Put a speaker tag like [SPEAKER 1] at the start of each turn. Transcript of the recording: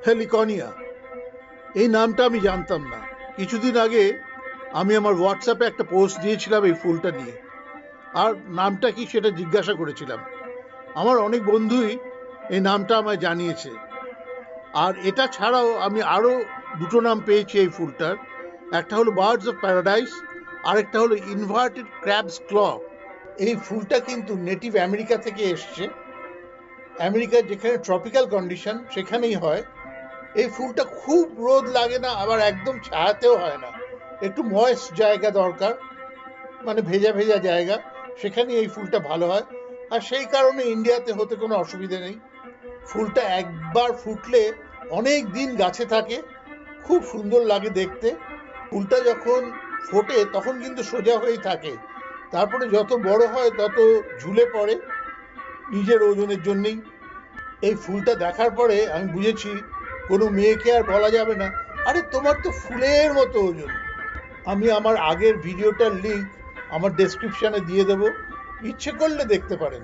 [SPEAKER 1] হেলিকনিয়া, এই নামটা আমি জানতাম না। কিছুদিন আগে আমি আমার হোয়াটসঅ্যাপে একটা পোস্ট দিয়েছিলাম এই ফুলটা নিয়ে, আর নামটা কি সেটা জিজ্ঞাসা করেছিলাম। আমার অনেক বন্ধুই এই নামটা আমায় জানিয়েছে। আর এটা ছাড়াও আমি আরও দুটো নাম পেয়েছি এই ফুলটার। একটা হলো বার্ডস অফ প্যারাডাইস, আরেকটা হলো ইনভার্টেড ক্র্যাবস ক্ল। এই ফুলটা কিন্তু নেটিভ আমেরিকা থেকে এসছে। আমেরিকার যেখানে ট্রপিক্যাল কন্ডিশন সেখানেই হয়। এই ফুলটা খুব রোদ লাগে না, আবার একদম ছায়াতেও হয় না। একটু ময়েস্ট জায়গা দরকার, মানে ভেজা ভেজা জায়গা, সেখানে এই ফুলটা ভালো হয়। আর সেই কারণে ইন্ডিয়াতে হতে কোনো অসুবিধে নেই। ফুলটা একবার ফুটলে অনেক দিন গাছে থাকে, খুব সুন্দর লাগে দেখতে। ফুলটা যখন ফোটে তখন কিন্তু সোজা হয়েই থাকে, তারপরে যত বড় হয় তত ঝুলে পড়ে নিজের ওজনের জন্যেই। এই ফুলটা দেখার পরে আমি বুঝেছি কোনো মেয়েকে আর বলা যাবে না, আরে তোমার তো ফুলের মতো ওজন। আমি আমার আগের ভিডিওটার লিংক আমার ডেসক্রিপশনে দিয়ে দেবো, ইচ্ছে করলে দেখতে পারেন।